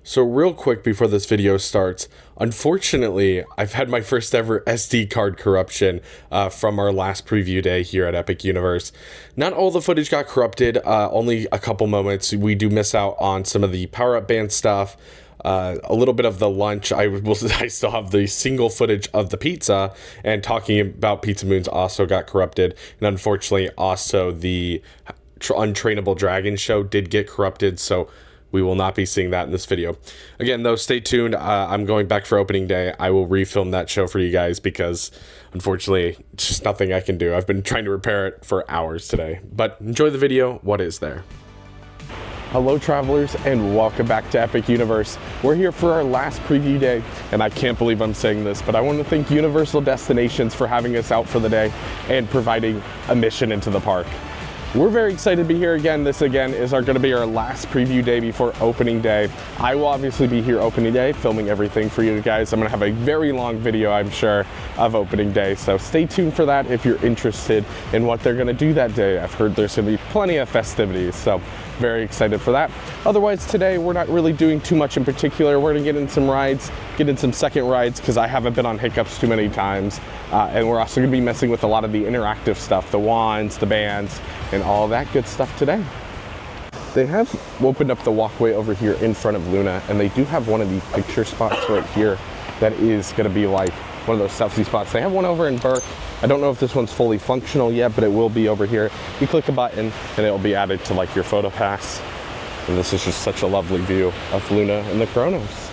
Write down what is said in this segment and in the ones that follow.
So real quick before this video starts, unfortunately, I've had my first ever SD card corruption from our last preview day here at Epic Universe. Not all the footage got corrupted, only a couple moments. We do miss out on some of the power-up band stuff, a little bit of the lunch. I still have the single footage of the pizza, and talking about Pizza Moons also got corrupted. And unfortunately, also the Untrainable Dragon show did get corrupted, so we will not be seeing that in this video. Again, though, stay tuned. I'm going back for opening day. I will refilm that show for you guys because, unfortunately, it's just nothing I can do. I've been trying to repair it for hours today. But enjoy the video. What is there? Hello, travelers, and welcome back to Epic Universe. We're here for our last preview day, and I can't believe I'm saying this, but I want to thank Universal Destinations for having us out for the day and providing a mission into the park. We're very excited to be here again. This again is going to be our last preview day before opening day. I will obviously be here opening day, filming everything for you guys. I'm going to have a very long video, I'm sure, of opening day. So stay tuned for that if you're interested in what they're going to do that day. I've heard there's going to be plenty of festivities, so very excited for that. Otherwise, today we're not really doing too much in particular. We're going to get in some rides, get in some second rides because I haven't been on hiccups too many times. And we're also going to be messing with a lot of the interactive stuff, the wands, the bands, and all that good stuff today. They have opened up the walkway over here in front of Luna, and they do have one of these picture spots right here that is going to be like one of those selfie spots. They have one over in Berk. I don't know if this one's fully functional yet, but it will be over here. You click a button and it'll be added to like your photo pass. And this is just such a lovely view of Luna and the Kronos.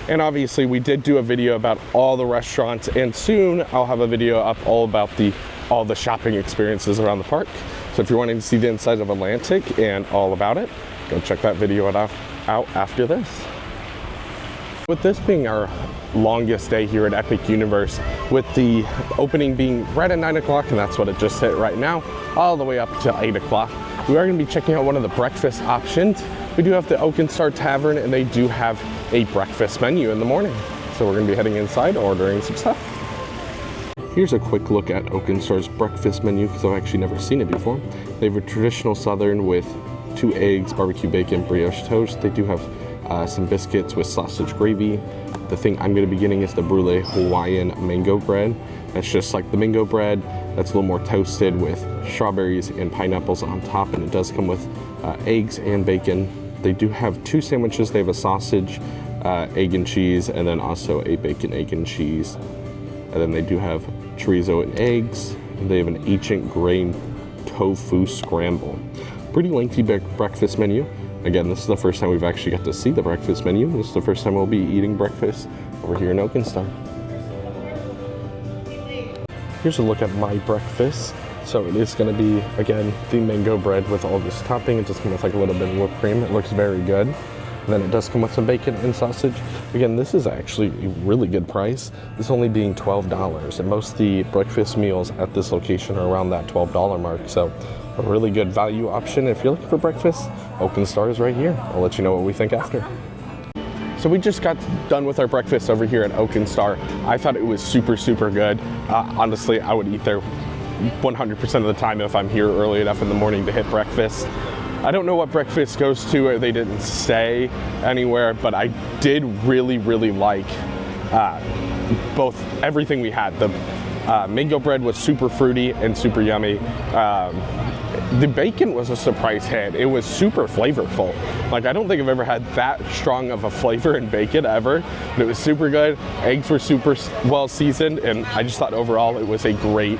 And obviously we did do a video about all the restaurants, and soon I'll have a video up all about all the shopping experiences around the park. So if you're wanting to see the inside of Atlantic and all about it, go check that video out after this. With this being our longest day here at Epic Universe, with the opening being right at 9 o'clock, and that's what it just hit right now, all the way up to 8 o'clock, we are going to be checking out one of the breakfast options. We do have the Oak and Star Tavern, and they do have a breakfast menu in the morning. So we're going to be heading inside, ordering some stuff. Here's a quick look at Oak and Star's breakfast menu, because I've actually never seen it before. They have a traditional Southern with 2 eggs, barbecue bacon, brioche toast. They do have some biscuits with sausage gravy. The thing I'm going to be getting is the brulee Hawaiian mango bread. That's just like the mango bread. That's a little more toasted with strawberries and pineapples on top, and it does come with eggs and bacon. They do have 2 sandwiches. They have a sausage, egg and cheese, and then also a bacon, egg and cheese. And then they do have chorizo and eggs. And they have an ancient grain tofu scramble. Pretty lengthy breakfast menu. Again, this is the first time we've actually got to see the breakfast menu. This is the first time we'll be eating breakfast over here in Oak and Star. Here's a look at my breakfast. So it is going to be, again, the mango bread with all this topping. It just comes with like a little bit of whipped cream. It looks very good. And then it does come with some bacon and sausage. Again, this is actually a really good price. This only being $12. And most of the breakfast meals at this location are around that $12 mark. So a really good value option. If you're looking for breakfast, Oak and Star is right here. I'll let you know what we think after. So we just got done with our breakfast over here at Oak and Star. I thought it was super, super good. Honestly, I would eat there 100% of the time if I'm here early enough in the morning to hit breakfast. I don't know what breakfast goes to, or they didn't say anywhere, but I did really, really like both everything we had. The mango bread was super fruity and super yummy. The bacon was a surprise hit. It was super flavorful. Like, I don't think I've ever had that strong of a flavor in bacon ever, but it was super good. Eggs were super well seasoned, and I just thought overall it was a great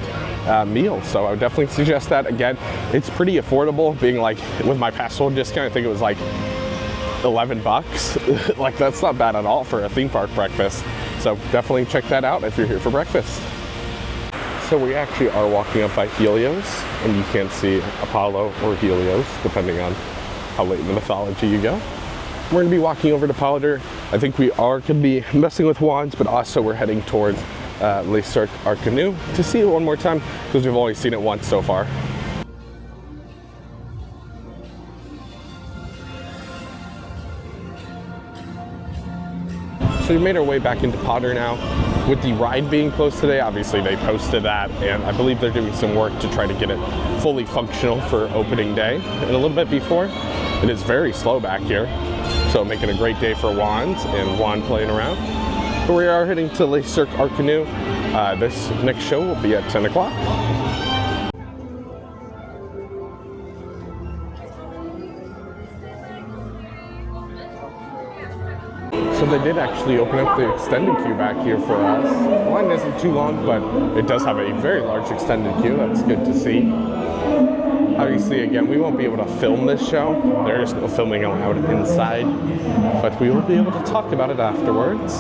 meal. So I would definitely suggest that. Again, it's pretty affordable, being like, with my password discount, I think it was like 11 bucks. Like, that's not bad at all for a theme park breakfast. So definitely check that out if you're here for breakfast. So we actually are walking up by Helios, and you can't see Apollo or Helios, depending on how late in the mythology you go. We're going to be walking over to Powder. I think we are going to be messing with wands, but also we're heading towards Cirque Arcanus to see it one more time, because we've only seen it once so far. So we made our way back into Potter now. With the ride being closed today, obviously they posted that, and I believe they're doing some work to try to get it fully functional for opening day. And a little bit before, it is very slow back here. So making a great day for wands and wand playing around. But we are heading to Cirque Arcanus. This next show will be at 10 o'clock. So they did actually open up the extended queue back here for us. The line isn't too long, but it does have a very large extended queue. That's good to see. Obviously, again, we won't be able to film this show. There is no filming allowed inside, but we will be able to talk about it afterwards.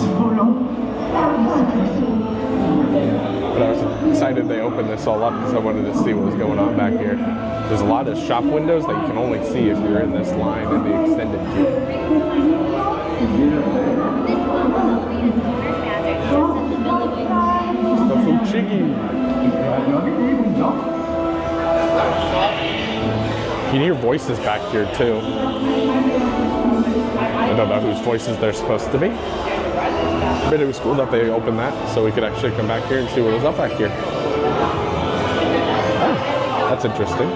But I was excited they opened this all up because I wanted to see what was going on back here. There's a lot of shop windows that you can only see if you're in this line in the extended queue. The Fuchigi. You can hear voices back here too. I don't know whose voices they're supposed to be. But it was cool that they opened that so we could actually come back here and see what was up back here. Oh, that's interesting.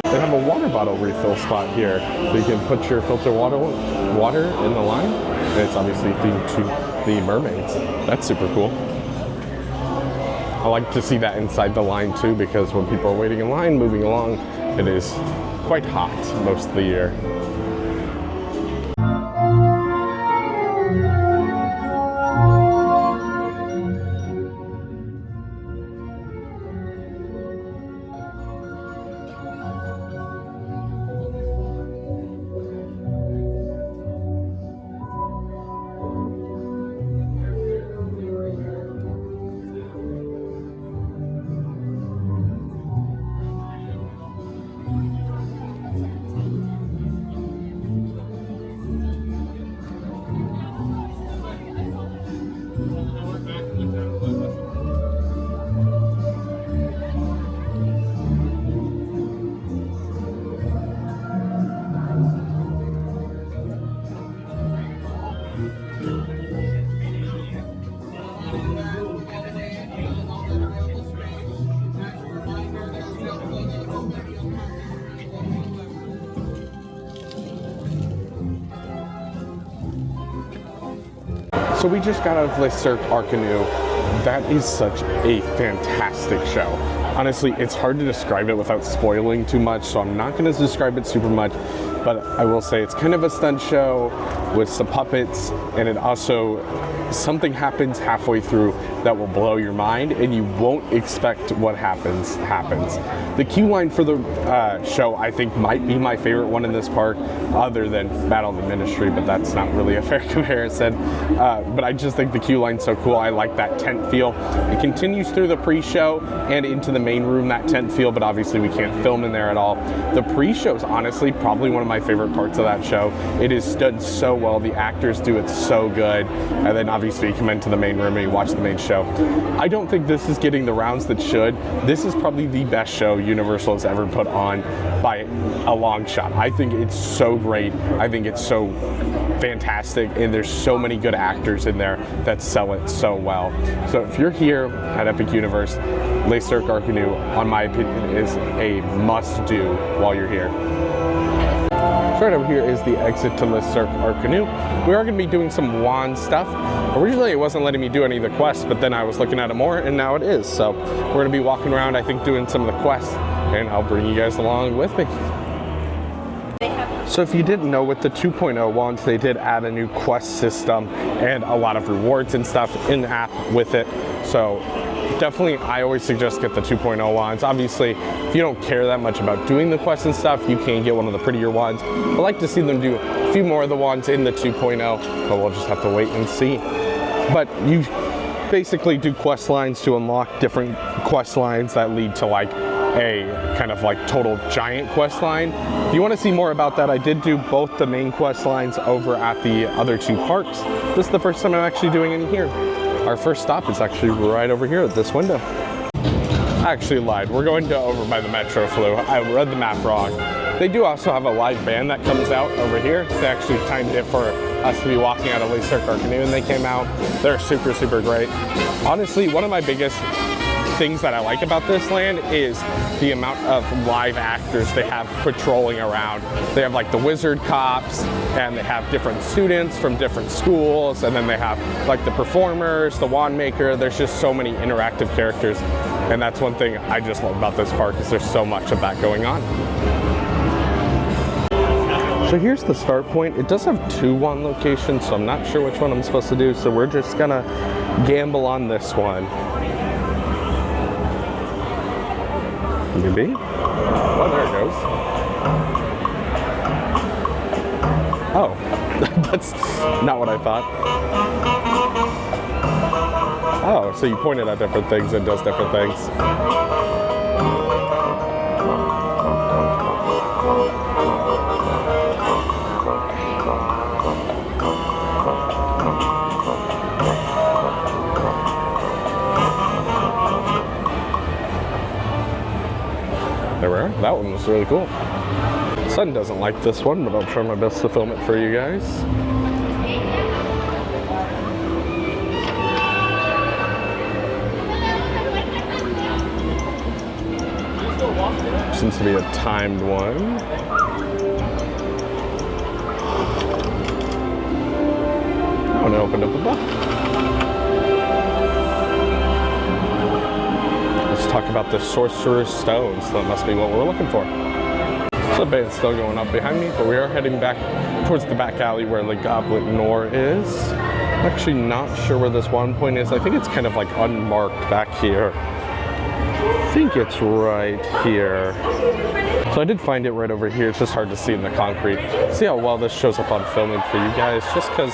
They have a water bottle refill spot here. So you can put your filter water in the line. And it's obviously themed to the mermaids. That's super cool. I like to see that inside the line too, because when people are waiting in line, moving along, it is quite hot most of the year. So we just got out of Cirque Arcanus. That is such a fantastic show. Honestly, it's hard to describe it without spoiling too much, so I'm not going to describe it super much, but I will say it's kind of a stunt show with some puppets, and it also, something happens halfway through that will blow your mind, and you won't expect what happens. The queue line for the show, I think, might be my favorite one in this park, other than Battle of the Ministry, but that's not really a fair comparison. But I just think the queue line's so cool. I like that tent feel. It continues through the pre-show and into the main room, that tent feel, but obviously we can't film in there at all. The pre-show is honestly probably one of my favorite parts of that show. It is done so well. The actors do it so good. And then obviously you come into the main room and you watch the main show. I don't think this is getting the rounds that should. This is probably the best show Universal has ever put on by a long shot. I think it's so great. I think it's so fantastic, and there's so many good actors in there that sell it so well. So if you're here at Epic Universe, Cirque Arcanus, on my opinion, is a must-do while you're here. So right over here is the exit to Cirque Arcanus. We are going to be doing some wand stuff. Originally it wasn't letting me do any of the quests, but then I was looking at it more, and now it is. So we're going to be walking around, I think, doing some of the quests, and I'll bring you guys along with me. So if you didn't know, with the 2.0 wands, they did add a new quest system and a lot of rewards and stuff in-app with it. So definitely, I always suggest get the 2.0 wands. Obviously, if you don't care that much about doing the quests and stuff, you can get one of the prettier wands. I like to see them do a few more of the wands in the 2.0, but we'll just have to wait and see. But you basically do quest lines to unlock different quest lines that lead to like a kind of like total giant quest line. If you want to see more about that, I did do both the main quest lines over at the other two parks. This is the first time I'm actually doing any here. Our first stop is actually right over here at this window. I actually lied. We're going to over by the Metro Flu. I read the map wrong. They do also have a live band that comes out over here. They actually timed it for us to be walking out of Cirque Arcanus, and they came out. They're super, super great. Honestly, one of my biggest things that I like about this land is the amount of live actors they have patrolling around. They have like the wizard cops, and they have different students from different schools, and then they have like the performers, the wand maker. There's just so many interactive characters, and that's one thing I just love about this park, is there's so much of that going on. So here's the start point. It does have 2 wand locations, so I'm not sure which one I'm supposed to do, so we're just gonna gamble on this one. Maybe? Oh, there it goes. Oh, that's not what I thought. Oh, so you pointed at different things and does different things. There we are. That one was really cool. Sun doesn't like this one, but I'll try my best to film it for you guys. Seems to be a timed one. Oh, and it opened up a book. Let's talk about the Sorcerer's Stone, so that must be what we're looking for. So the band's still going up behind me, but we are heading back towards the back alley where the Goblet Noir is. I'm actually not sure where this wand point is. I think it's kind of like unmarked back here. I think it's right here. So I did find it right over here. It's just hard to see in the concrete. See how well this shows up on filming for you guys, just because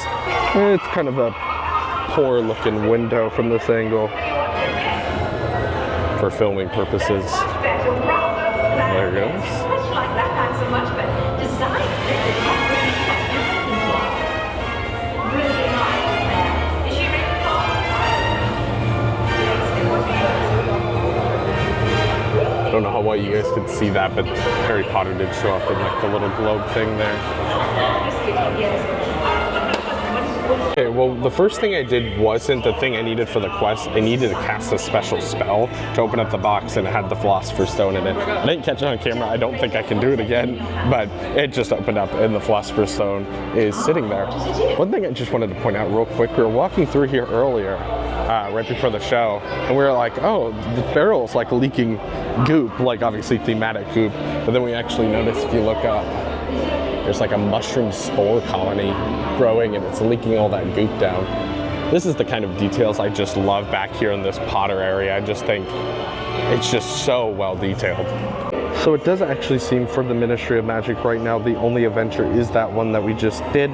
it's kind of a poor looking window from this angle for filming purposes. There it goes. I don't know how well you guys could see that, but Harry Potter did show up in like the little globe thing there. Okay, well, the first thing I did wasn't the thing I needed for the quest. I needed to cast a special spell to open up the box, and it had the Philosopher's Stone in it. I didn't catch it on camera. I don't think I can do it again, but it just opened up, and the Philosopher's Stone is sitting there. One thing I just wanted to point out real quick, we were walking through here earlier, right before the show, and we were like, oh, the barrel's like leaking goop, like obviously thematic goop, but then we actually noticed, if you look up, there's like a mushroom spore colony growing, and it's leaking all that goop down. This is the kind of details I just love back here in this Potter area. I just think it's just so well detailed. So it does actually seem, for the Ministry of Magic right now, the only adventure is that one that we just did.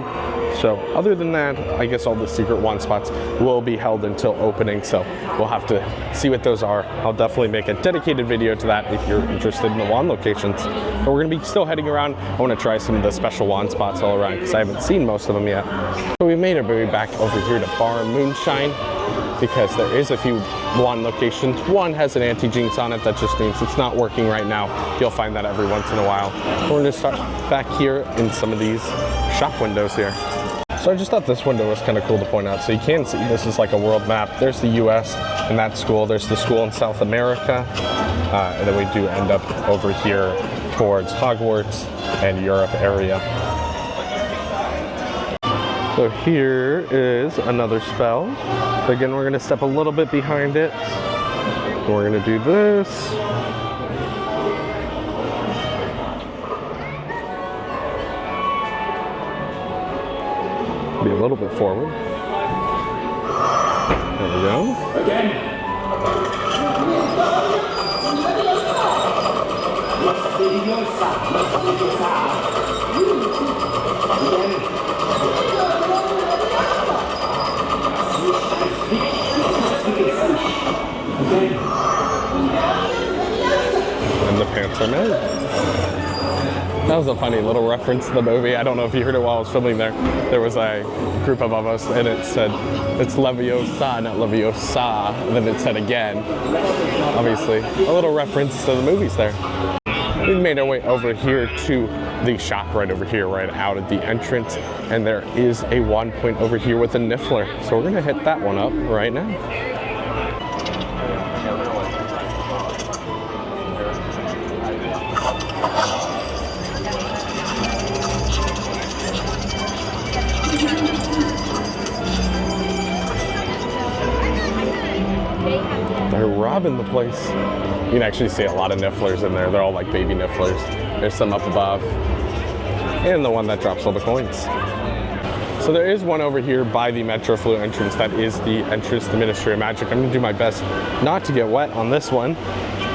So other than that, I guess all the secret wand spots will be held until opening, so we'll have to see what those are. I'll definitely make a dedicated video to that if you're interested in the wand locations. But we're gonna be still heading around. I wanna try some of the special wand spots all around, because I haven't seen most of them yet. So we made our way back over here to Bar Moonshine, because there is a few wand locations. One has an anti-jinx on it. That just means it's not working right now. You'll find that every once in a while. We're gonna start back here in some of these shop windows here. So I just thought this window was kind of cool to point out. So you can see this is like a world map. There's the US and that school. There's the school in South America. And then we do end up over here towards Hogwarts and Europe area. So here is another spell. So again, we're gonna step a little bit behind it. And we're gonna do this. Be a little bit forward. There we go. Again. And the pants are made. That was a funny little reference to the movie. I don't know if you heard it while I was filming there. There was a group of us, and it said, it's Leviosa, not Leviosa, and then it said again. Obviously, a little reference to the movies there. We made our way over here to the shop right over here, right out at the entrance, and there is a wand point over here with a Niffler. So we're gonna hit that one up right now. They're robbing the place. You can actually see a lot of nifflers in there. They're all like baby nifflers. There's some up above. And the one that drops all the coins. So there is one over here by the Metro Flu entrance that is the entrance to Ministry of Magic. I'm gonna do my best not to get wet on this one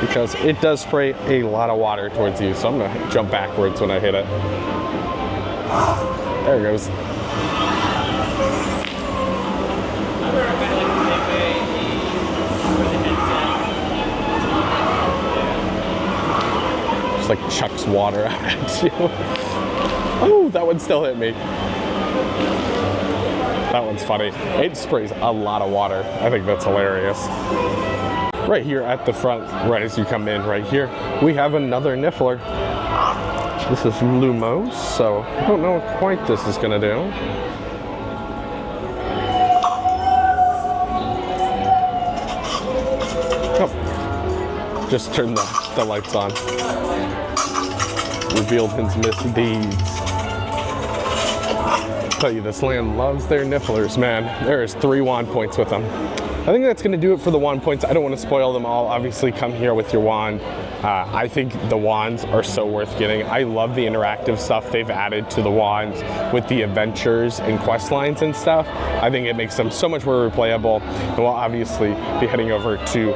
because it does spray a lot of water towards you. So I'm gonna jump backwards when I hit it. There it goes. Just like chucks water out at you. Oh, that one still hit me. That one's funny. It sprays a lot of water. I think that's hilarious. Right here at the front, right as you come in right here, we have another niffler. This is Lumos, so I don't know what quite this is gonna do. Oh, just turned the lights on. Revealed his misdeeds. Tell you, this land loves their nifflers, man. There's 3 wand points with them. I think that's gonna do it for the wand points. I don't want to spoil them all. Obviously, come here with your wand. I think the wands are so worth getting. I love the interactive stuff they've added to the wands with the adventures and quest lines and stuff. I think it makes them so much more replayable. And we'll obviously be heading over to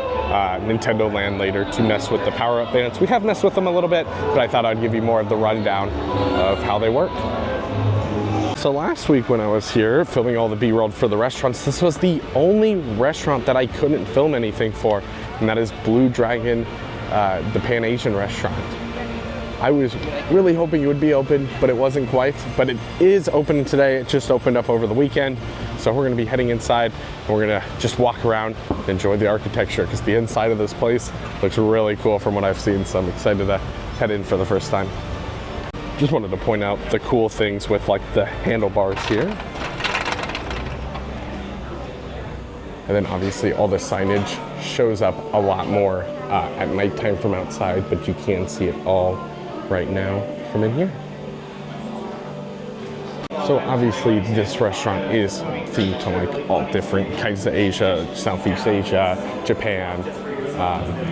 Nintendo Land later to mess with the power-up bands. We have messed with them a little bit, but I thought I'd give you more of the rundown of how they work. So last week when I was here filming all the B-roll for the restaurants, this was the only restaurant that I couldn't film anything for, and that is Blue Dragon, the Pan-Asian restaurant. I was really hoping it would be open, but it wasn't quite. But it is open today. It just opened up over the weekend. So we're gonna be heading inside, and we're gonna just walk around and enjoy the architecture, because the inside of this place looks really cool from what I've seen. So I'm excited to head in for the first time. Just wanted to point out the cool things with like the handlebars here. And then obviously all the signage shows up a lot more at nighttime from outside, but you can see it all right now from in here. So obviously this restaurant is themed to like all different kinds of Asia, Southeast Asia, Japan.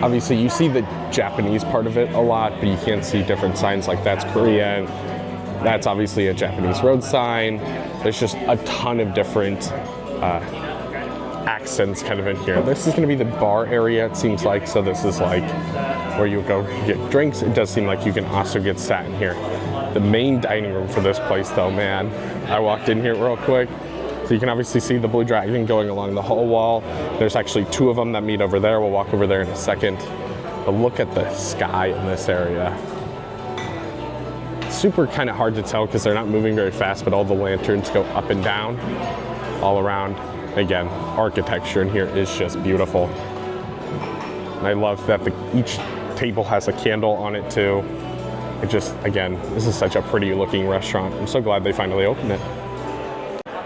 Obviously you see the Japanese part of it a lot, but you can see different signs like that's Korean. That's obviously a Japanese road sign. There's just a ton of different accents kind of in here. This is gonna be the bar area, it seems like. So this is like where you go get drinks. It does seem like you can also get sat in here. The main dining room for this place though, man, I walked in here real quick. So you can obviously see the Blue Dragon going along the whole wall. There's actually 2 of them that meet over there. We'll walk over there in a second. But look at the sky in this area. Super kind of hard to tell because they're not moving very fast, but all the lanterns go up and down all around. Again, architecture in here is just beautiful. And I love that each table has a candle on it too. It just, again, this is such a pretty looking restaurant. I'm so glad they finally opened it.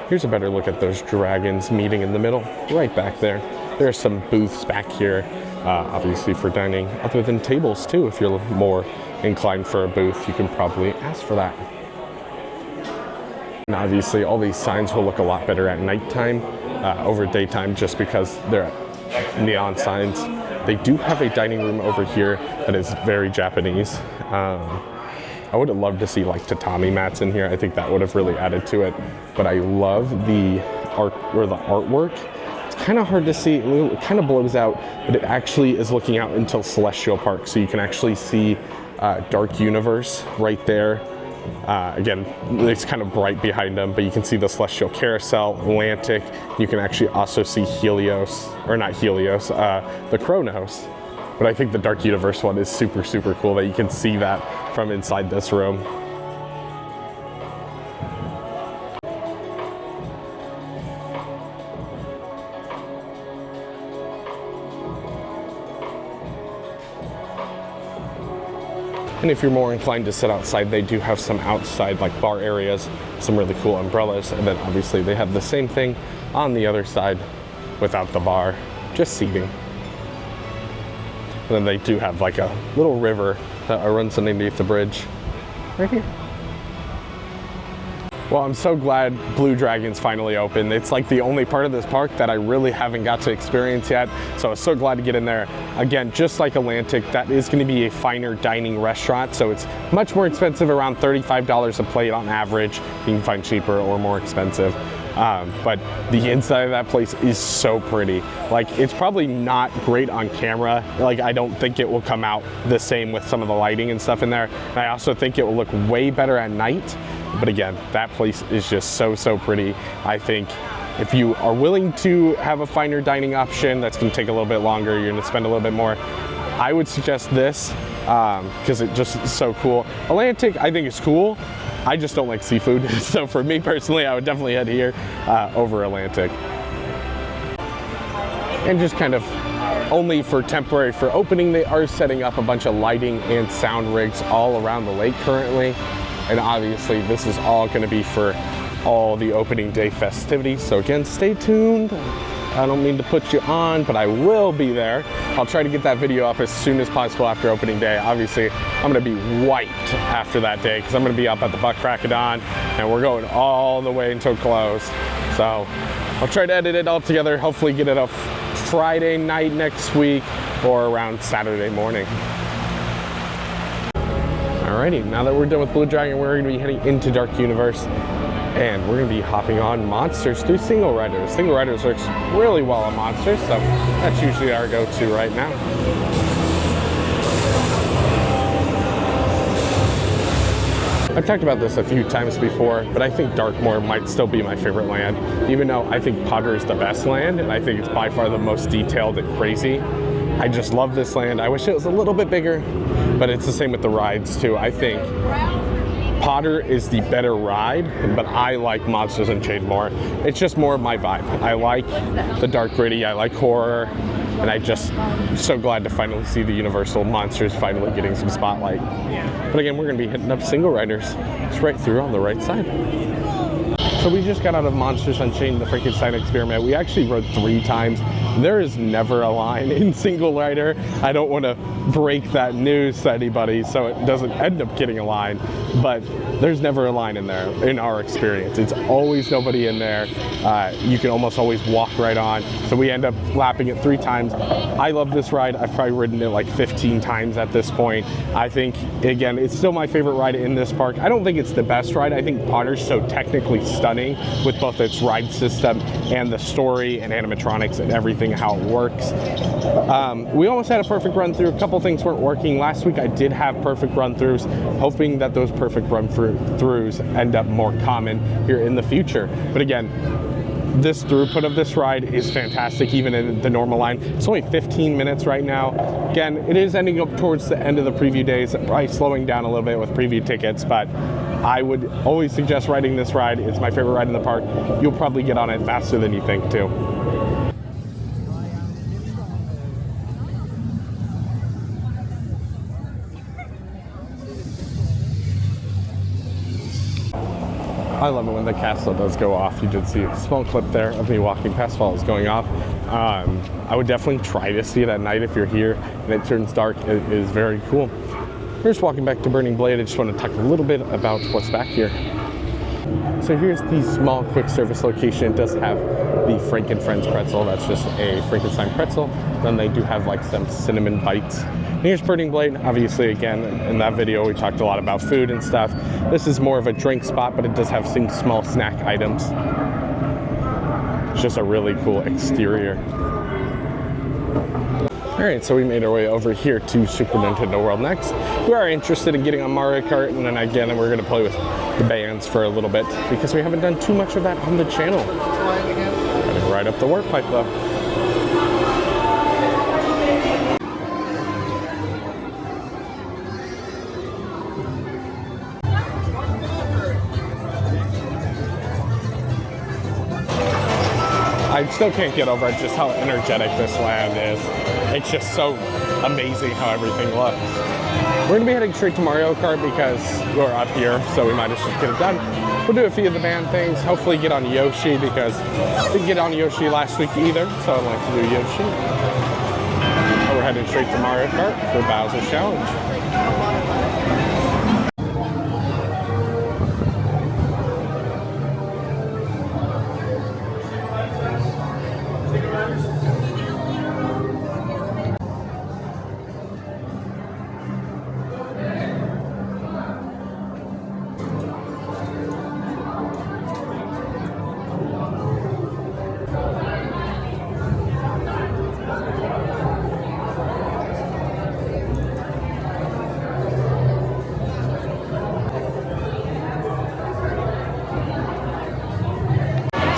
Here's a better look at those dragons meeting in the middle, right back there. There are some booths back here, obviously for dining, other than tables too. If you're more inclined for a booth, you can probably ask for that. And obviously all these signs will look a lot better at nighttime over daytime just because they're neon signs. They do have a dining room over here that is very Japanese. I would have loved to see like tatami mats in here. I think that would have really added to it. But I love the art or the artwork. It's kind of hard to see. It kind of blows out, but it actually is looking out into Celestial Park. So you can actually see Dark Universe right there. Again, it's kind of bright behind them, but you can see the Celestial Carousel, Atlantic. You can actually also see Helios, or not Helios, the Chronos. But I think the Dark Universe one is super, super cool that you can see that from inside this room. And if you're more inclined to sit outside, they do have some outside like bar areas, some really cool umbrellas, and then obviously they have the same thing on the other side without the bar, just seating. And then they do have like a little river that runs underneath the bridge right here. Well, I'm so glad Blue Dragon's finally open. It's like the only part of this park that I really haven't got to experience yet. So I was so glad to get in there. Again, just like Atlantic, that is going to be a finer dining restaurant. So it's much more expensive, around $35 a plate on average. You can find cheaper or more expensive. But the inside of that place is so pretty. Like, it's probably not great on camera. Like, I don't think it will come out the same with some of the lighting and stuff in there. And I also think it will look way better at night. But again, that place is just so pretty. I think if you are willing to have a finer dining option, that's gonna take a little bit longer, you're gonna spend a little bit more, I would suggest this, because it just is so cool. Atlantic, I think is cool. I just don't like seafood. So for me personally, I would definitely head here over Atlantic. And just kind of only for temporary, for opening, they are setting up a bunch of lighting and sound rigs all around the lake currently. And obviously this is all gonna be for all the opening day festivities. So again, stay tuned. I don't mean to put you on, but I will be there. I'll try to get that video up as soon as possible after opening day. Obviously, I'm gonna be wiped after that day because I'm gonna be up at the Buck Crack of Dawn and we're going all the way until close. So I'll try to edit it all together, hopefully get it up Friday night next week or around Saturday morning. Alrighty, now that we're done with Blue Dragon, we're gonna be heading into Dark Universe. And we're gonna be hopping on Monsters through Single Riders. Single Riders works really well on Monsters, so that's usually our go-to right now. I've talked about this a few times before, but I think Darkmoor might still be my favorite land, even though I think Potter is the best land, and I think it's by far the most detailed and crazy. I just love this land. I wish it was a little bit bigger, but it's the same with the rides too. I think Potter is the better ride, but I like Monsters Unchained more. It's just more of my vibe. I like the dark gritty, I like horror, and I'm so glad to finally see the Universal Monsters finally getting some spotlight. But again, we're gonna be hitting up Single Riders. It's right through on the right side. So we just got out of Monsters Unchained, the Frankenstein Experiment. We actually rode 3 times. There is never a line in Single Rider. I don't want to break that news to anybody so it doesn't end up getting a line, but there's never a line in there in our experience. It's always nobody in there. You can almost always walk right on. So we end up lapping it 3 times. I love this ride. I've probably ridden it like 15 times at this point. I think, again, it's still my favorite ride in this park. I don't think it's the best ride. I think Potter's so technically stunning with both its ride system and the story and animatronics and everything, how it works. We almost had a perfect run through. A couple things weren't working. Last week I did have perfect run throughs, hoping that those perfect run throughs end up more common here in the future. But again, this throughput of this ride is fantastic, even in the normal line. It's only 15 minutes right now. Again, it is ending up towards the end of the preview days, probably slowing down a little bit with preview tickets, but I would always suggest riding this ride. It's my favorite ride in the park. You'll probably get on it faster than you think too. I love it when the castle does go off. You did see a small clip there of me walking past while it was going off. I would definitely try to see it at night if you're here and it turns dark. It is very cool. We're just walking back to Burning Blade. I just want to talk a little bit about what's back here. So here's the small quick service location. It does have the Franken Friends pretzel. That's just a Frankenstein pretzel. Then they do have like some cinnamon bites. And here's Burning Blade. Obviously, again, in that video, we talked a lot about food and stuff. This is more of a drink spot, but it does have some small snack items. It's just a really cool exterior. All right, so we made our way over here to Super Nintendo World next. We are interested in getting on Mario Kart, and then again, we're gonna play with the bands for a little bit because we haven't done too much of that on the channel. Gotta ride up the warp pipe though. I still can't get over just how energetic this land is. It's just so amazing how everything looks. We're gonna be heading straight to Mario Kart because we're up here, so we might as well just get it done. We'll do a few of the band things, hopefully get on Yoshi because I didn't get on Yoshi last week either, so I'd like to do Yoshi. We're heading straight to Mario Kart for Bowser's Challenge.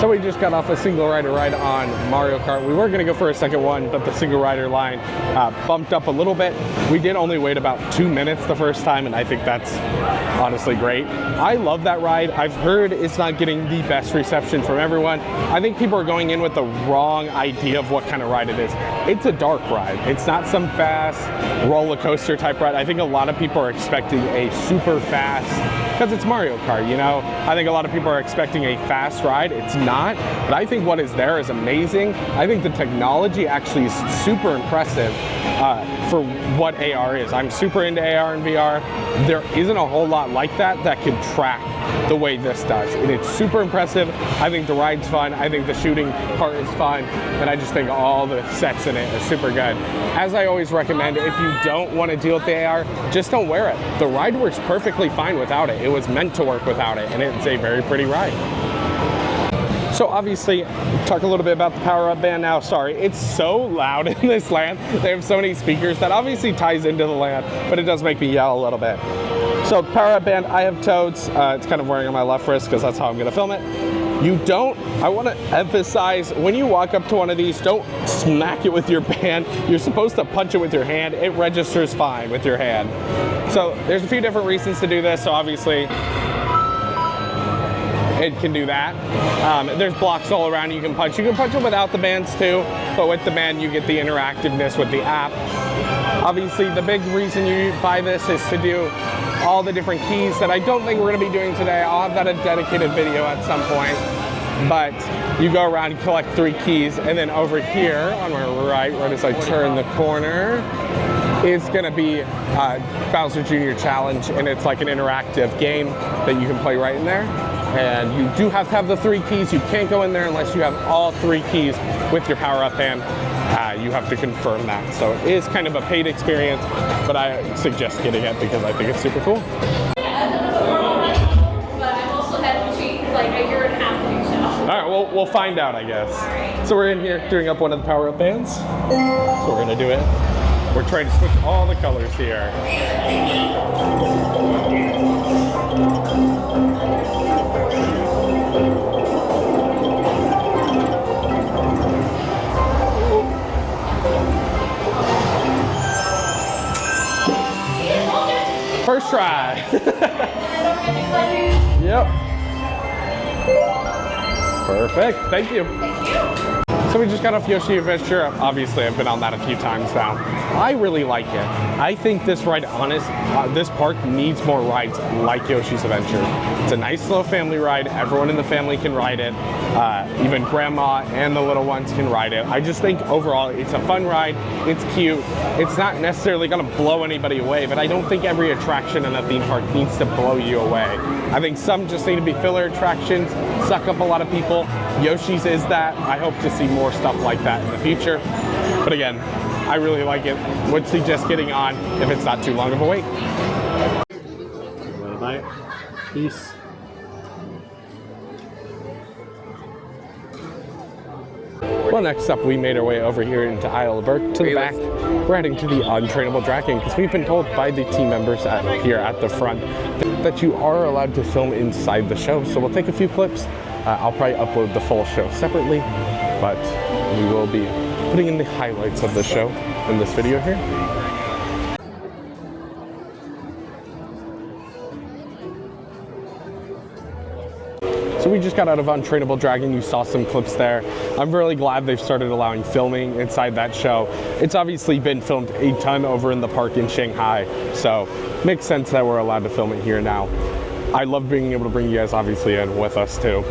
So we just got off a single rider ride on Mario Kart. We were going to go for a second one, but the single rider line bumped up a little bit. We did only wait about 2 minutes the first time, and I think that's honestly great. I love that ride. I've heard it's not getting the best reception from everyone. I think people are going in with the wrong idea of what kind of ride it is. It's a dark ride. It's not some fast roller coaster type ride. I think a lot of people are expecting a super fast, because it's Mario Kart, you know? I think a lot of people are expecting a fast ride. It's not, but I think what is there is amazing. I think the technology actually is super impressive for what AR is. I'm super into AR and VR. There isn't a whole lot like that can track the way this does. And it's super impressive. I think the ride's fun. I think the shooting part is fun. And I just think all the sets in it are super good. As I always recommend, if you don't want to deal with the AR, just don't wear it. The ride works perfectly fine without it. It was meant to work without it, and it's a very pretty ride. So obviously, talk a little bit about the power-up band now. Sorry, it's so loud in this land. They have so many speakers that obviously ties into the land, but it does make me yell a little bit. So power-up band, I have Toads. It's kind of wearing on my left wrist because that's how I'm gonna film it. I wanna emphasize, when you walk up to one of these, don't smack it with your band. You're supposed to punch it with your hand. It registers fine with your hand. So there's a few different reasons to do this. So obviously, it can do that. There's blocks all around you can punch. You can punch them without the bands too, but with the band you get the interactiveness with the app. Obviously the big reason you buy this is to do all the different keys that I don't think we're gonna be doing today. I'll have that a dedicated video at some point. But you go around and collect 3 keys, and then over here on my right as I turn the corner, it's gonna be Bowser Jr. Challenge, and it's like an interactive game that you can play right in there. And you do have to have the 3 keys. You can't go in there unless you have all 3 keys with your power-up band. You have to confirm that. So it is kind of a paid experience, but I suggest getting it because I think it's super cool. But I've also had to cheat like a year and a half to do so. All right, well, we'll find out, I guess. So we're in here doing up one of the power-up bands. So we're gonna do it. We're trying to switch all the colors here. First try. Yep. Perfect. Thank you. So we just got off Yoshi Adventure. Obviously, I've been on that a few times now. I really like it. I think this ride, this park needs more rides like Yoshi's Adventure. It's a nice little family ride. Everyone in the family can ride it. Even grandma and the little ones can ride it. I just think overall it's a fun ride. It's cute. It's not necessarily gonna blow anybody away, but I don't think every attraction in a theme park needs to blow you away. I think some just need to be filler attractions, suck up a lot of people. Yoshi's is that. I hope to see more stuff like that in the future. But again, I really like it. Would suggest getting on if it's not too long of a wait. Bye. Peace. Well, next up, we made our way over here into Isle of Berk to the back. We're heading to the Untrainable Dragon because we've been told by the team members here at the front that you are allowed to film inside the show. So we'll take a few clips. I'll probably upload the full show separately, but we will be putting in the highlights of the show in this video here. So we just got out of Untrainable Dragon. You saw some clips there. I'm really glad they've started allowing filming inside that show. It's obviously been filmed a ton over in the park in Shanghai, so makes sense that we're allowed to film it here now. I love being able to bring you guys obviously in with us too.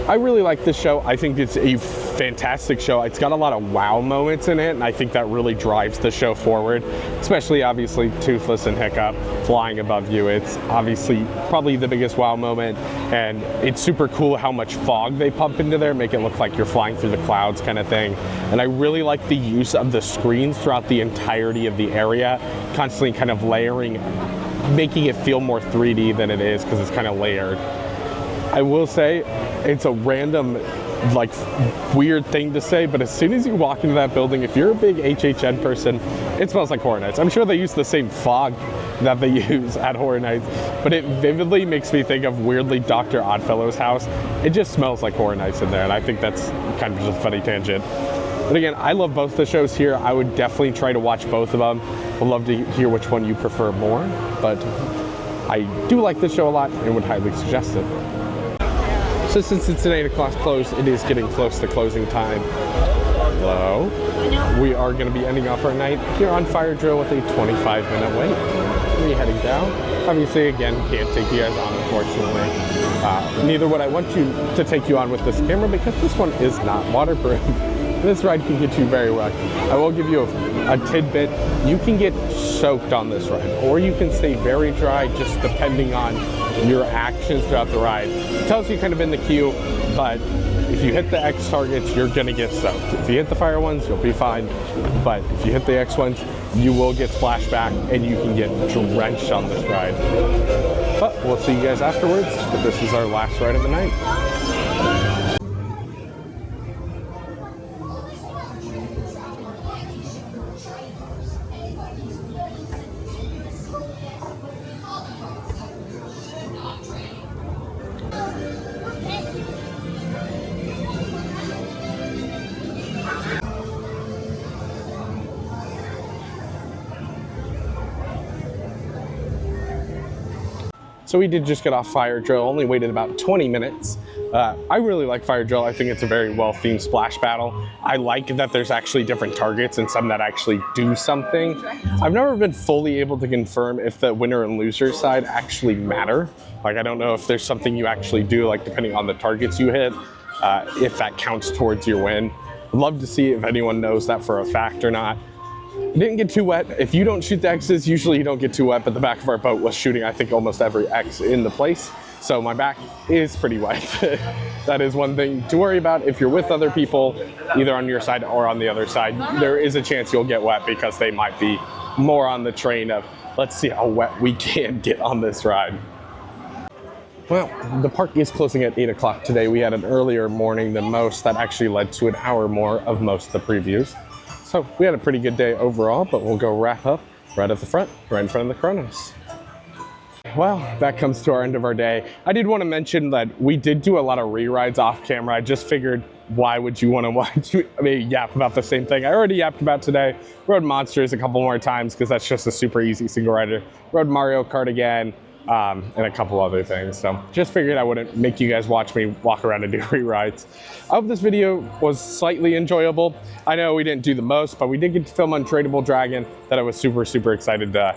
I really like this show. I think it's a fantastic show. It's got a lot of wow moments in it, and I think that really drives the show forward, especially obviously Toothless and Hiccup flying above you. It's obviously probably the biggest wow moment, and it's super cool how much fog they pump into there, make it look like you're flying through the clouds kind of thing. And I really like the use of the screens throughout the entirety of the area, constantly kind of layering, making it feel more 3D than it is because it's kind of layered. I will say, it's a random, like, weird thing to say, but as soon as you walk into that building, if you're a big HHN person, it smells like Hornets. I'm sure they use the same fog that they use at Horror Nights, but it vividly makes me think of weirdly Dr. Oddfellow's house. It just smells like Horror Nights in there, and I think that's kind of just a funny tangent. But again, I love both the shows here. I would definitely try to watch both of them. Would love to hear which one you prefer more, but I do like this show a lot and would highly suggest it. So since it's an 8 o'clock close, it is getting close to closing time. Hello. We are going to be ending off our night here on Fire Drill with a 25-minute wait. We're heading down. Obviously, again, can't take you guys on, unfortunately. Neither would I want you to take you on with this camera because this one is not waterproof. This ride can get you very wet. I will give you a tidbit. You can get soaked on this ride, or you can stay very dry just depending on your actions throughout the ride. It tells you kind of in the queue, but if you hit the X targets, you're gonna get soaked. If you hit the fire ones, you'll be fine. But if you hit the X ones, you will get splashed back and you can get drenched on this ride. But we'll see you guys afterwards, but this is our last ride of the night. So we did just get off Fire Drill, only waited about 20 minutes. I really like Fire Drill. I think it's a very well-themed splash battle. I like that there's actually different targets and some that actually do something. I've never been fully able to confirm if the winner and loser side actually matter. Like, I don't know if there's something you actually do, like depending on the targets you hit, if that counts towards your win. I'd love to see if anyone knows that for a fact or not. It didn't get too wet. If you don't shoot the X's, usually you don't get too wet, but the back of our boat was shooting, I think, almost every X in the place. So my back is pretty wet. That is one thing to worry about. If you're with other people, either on your side or on the other side, there is a chance you'll get wet because they might be more on the train of, let's see how wet we can get on this ride. Well, the park is closing at 8 o'clock today. We had an earlier morning than most that actually led to an hour more of most of the previews. So we had a pretty good day overall, but we'll go wrap up right at the front, right in front of the Kronos. Well, that comes to our end of our day. I did want to mention that we did do a lot of re-rides off camera. I just figured, why would you want to watch me yap about the same thing I already yapped about today? Rode Monsters a couple more times because that's just a super easy single rider. Rode Mario Kart again. And a couple other things. So just figured I wouldn't make you guys watch me walk around and do re-rides. I hope this video was slightly enjoyable. I know we didn't do the most, but we did get to film Untradeable Dragon that I was super, super excited to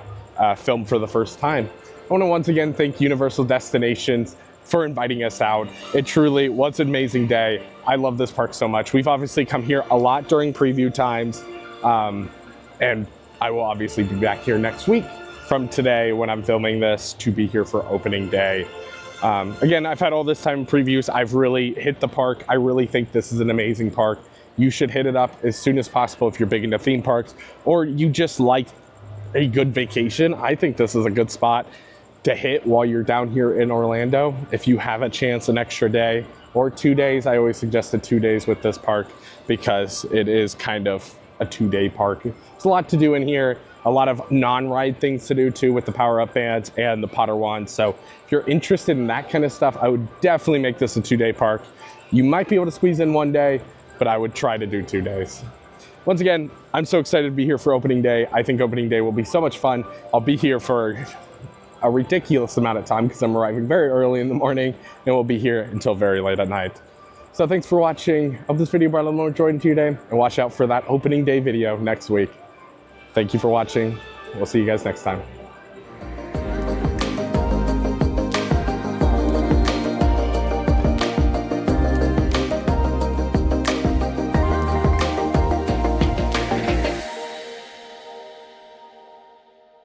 film for the first time. I want to once again thank Universal Destinations for inviting us out. It truly was an amazing day. I love this park so much. We've obviously come here a lot during preview times, and I will obviously be back here next week from today when I'm filming this to be here for opening day. Again, I've had all this time in previews. I've really hit the park. I really think this is an amazing park. You should hit it up as soon as possible if you're big into theme parks or you just like a good vacation. I think this is a good spot to hit while you're down here in Orlando. If you have a chance, an extra day or 2 days, I always suggested 2 days with this park because it is kind of a 2-day park. There's a lot to do in here. A lot of non-ride things to do too with the power-up bands and the Potter wands. So if you're interested in that kind of stuff, I would definitely make this a 2-day park. You might be able to squeeze in 1 day, but I would try to do 2 days. Once again, I'm so excited to be here for opening day. I think opening day will be so much fun. I'll be here for a ridiculous amount of time because I'm arriving very early in the morning and we'll be here until very late at night. So thanks for watching. Hope this video brought a little more joy into your day, and watch out for that opening day video next week. Thank you for watching. We'll see you guys next time.